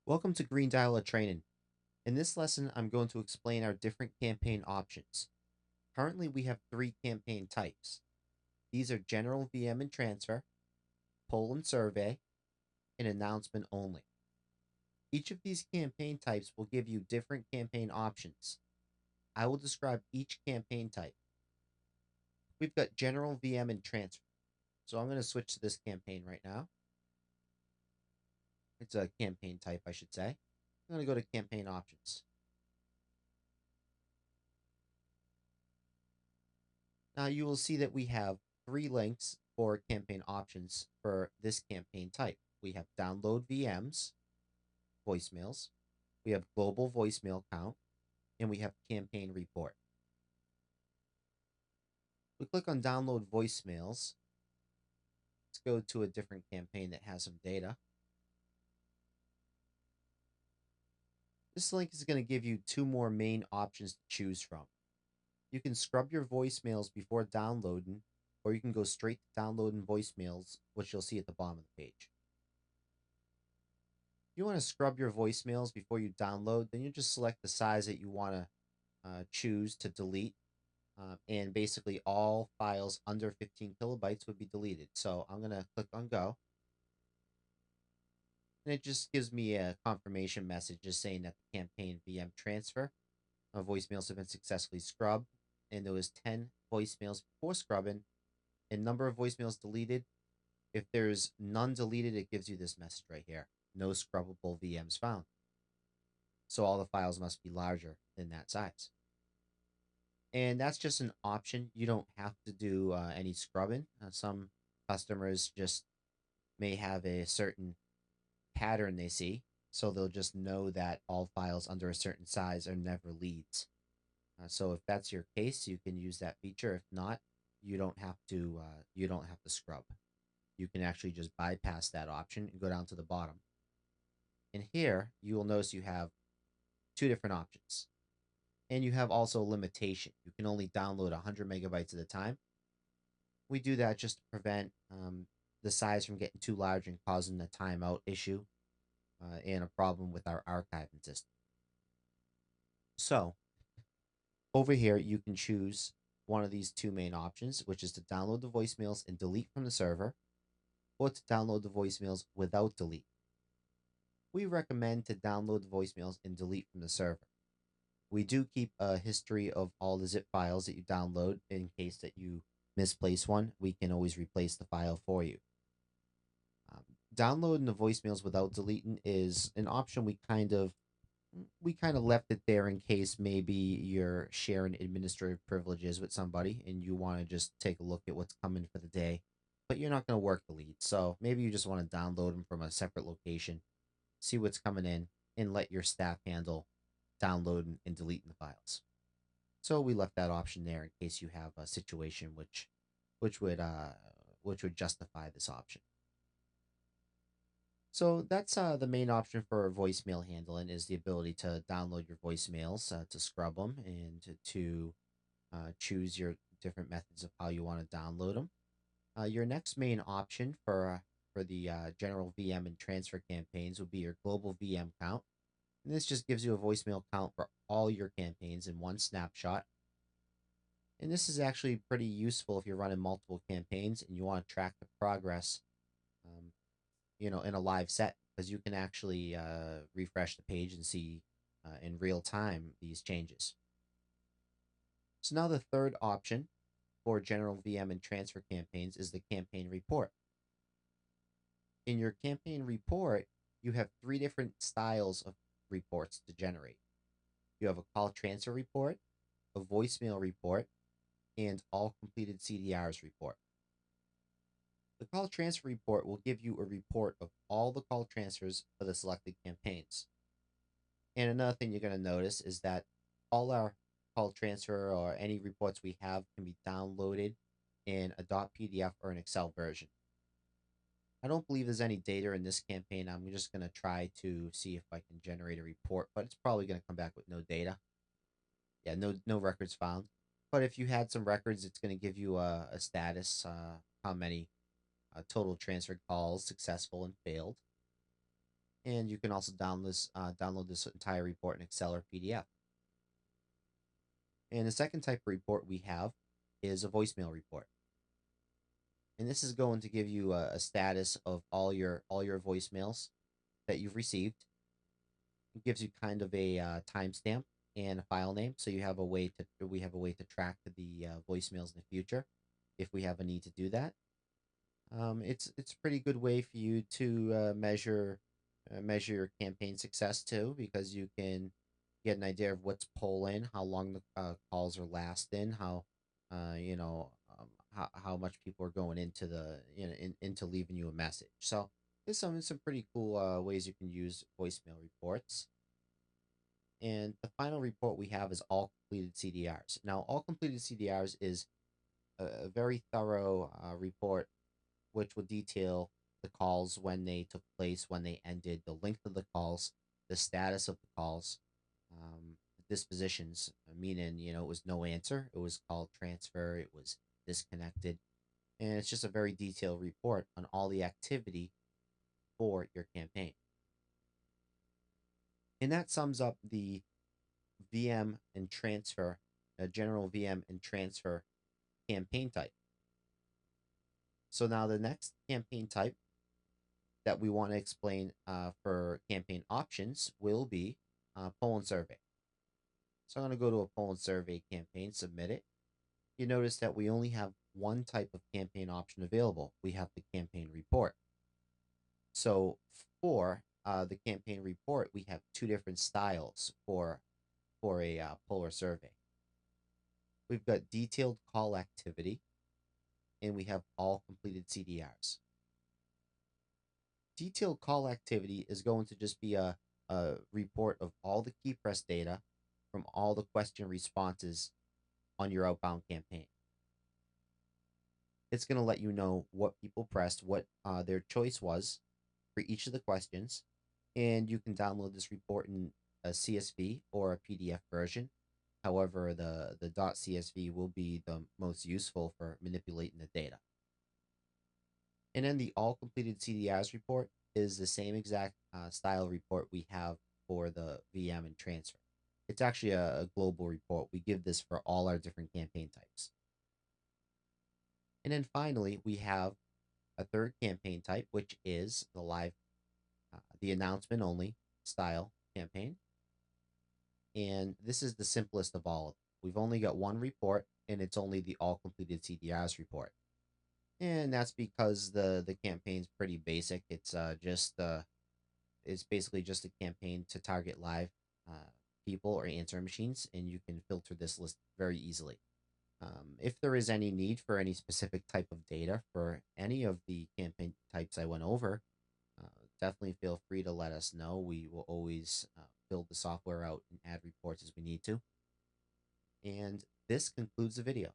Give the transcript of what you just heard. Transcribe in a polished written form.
Welcome to Greendialer Training. In this lesson, I'm going to explain our different campaign options. Currently, we have three campaign types. These are General VM and Transfer, Poll and Survey, and Announcement Only. Each of these campaign types will give you different campaign options. I will describe each campaign type. We've got General VM and Transfer. So I'm going to switch to this campaign right now. It's a campaign type, I should say. I'm going to go to Campaign Options. Now you will see that we have three links for campaign options for this campaign type. We have download VMs, voicemails, we have global voicemail count, and we have campaign report. We click on download voicemails. Let's go to a different campaign that has some data. This link is going to give you two more main options to choose from. You can scrub your voicemails before downloading, or you can go straight to downloading voicemails, which you'll see at the bottom of the page. If you want to scrub your voicemails before you download, then you just select the size that you want to choose to delete. And basically all files under 15 kilobytes would be deleted. So I'm going to click on go. And it just gives me a confirmation message just saying that the campaign VM transfer voicemails have been successfully scrubbed. And there was 10 voicemails before scrubbing and number of voicemails deleted. If there's none deleted, it gives you this message right here. No scrubbable VMs found. So all the files must be larger than that size. And that's just an option. You don't have to do any scrubbing. Some customers just may have a certain pattern they see, so they'll just know that all files under a certain size are never leads. So if that's your case, you can use that feature. If not, you don't have to. You don't have to scrub. You can actually just bypass that option and go down to the bottom. And here you will notice you have two different options. And you have also a limitation. You can only download 100 megabytes at a time. We do that just to prevent the size from getting too large and causing a timeout issue and a problem with our archiving system. So over here, you can choose one of these two main options, which is to download the voicemails and delete from the server, or to download the voicemails without delete. We recommend to download the voicemails and delete from the server. We do keep a history of all the zip files that you download in case that you misplace one. We can always replace the file for you. Downloading the voicemails without deleting is an option we kind of left it there in case maybe you're sharing administrative privileges with somebody and you want to just take a look at what's coming for the day, but you're not going to work the lead. So maybe you just want to download them from a separate location, see what's coming in, and let your staff handle downloading and deleting the files. So we left that option there in case you have a situation which would justify this option. So that's the main option for voicemail handling is the ability to download your voicemails, to scrub them, and to choose your different methods of how you want to download them. Your next main option for the general VM and transfer campaigns would be your global VM count. And this just gives you a voicemail count for all your campaigns in one snapshot. And this is actually pretty useful if you're running multiple campaigns and you want to track the progress, in a live set, because you can actually refresh the page and see in real time these changes. So now the third option for general VM and transfer campaigns is the campaign report. In your campaign report, you have three different styles of reports to generate. You have a call transfer report, a voicemail report, and all completed CDRs report. The call transfer report will give you a report of all the call transfers for the selected campaigns. And another thing you're going to notice is that all our call transfer or any reports we have can be downloaded in a .pdf or an Excel version. I don't believe there's any data in this campaign. I'm just going to try to see if I can generate a report, but it's probably going to come back with no data. Yeah, no records found. But if you had some records, it's going to give you a status, how many total transferred calls, successful and failed. And you can also download this entire report in Excel or PDF. And the second type of report we have is a voicemail report. And this is going to give you a status of all your voicemails that you've received. It gives you kind of a timestamp and a file name, so we have a way to track the voicemails in the future if we have a need to do that. It's a pretty good way for you to measure your campaign success too, because you can get an idea of what's pulling, how long the calls are lasting, how much people are going into into leaving you a message. So there's some pretty cool ways you can use voicemail reports. And the final report we have is all completed CDRs. Now, all completed CDRs is a very thorough report which will detail the calls, when they took place, when they ended, the length of the calls, the status of the calls, dispositions, meaning, it was no answer, it was call transfer, it was disconnected. And it's just a very detailed report on all the activity for your campaign. And that sums up the VM and transfer, general VM and transfer campaign type. So now the next campaign type that we want to explain for campaign options will be poll and survey. So I'm going to go to a poll and survey campaign, submit it. You notice that we only have one type of campaign option available. We have the campaign report. So for the campaign report, we have two different styles for a poll or survey. We've got detailed call activity, and we have all completed CDRs. Detailed call activity is going to just be a report of all the key press data from all the question responses on your outbound campaign. It's going to let you know what people pressed, what their choice was for each of the questions, and you can download this report in a CSV or a PDF version. However, the .csv will be the most useful for manipulating the data. And then the all completed CDRs report is the same exact style report we have for the VM and transfer. It's actually a global report. We give this for all our different campaign types. And then finally, we have a third campaign type, which is the announcement only style campaign. And this is the simplest of all of them. We've only got one report, and it's only the all completed CDRs report. And that's because the campaign's pretty basic. It's basically just a campaign to target live people or answer machines, and you can filter this list very easily. If there is any need for any specific type of data for any of the campaign types I went over, definitely feel free to let us know. We will always build the software out and add reports as we need to. And this concludes the video.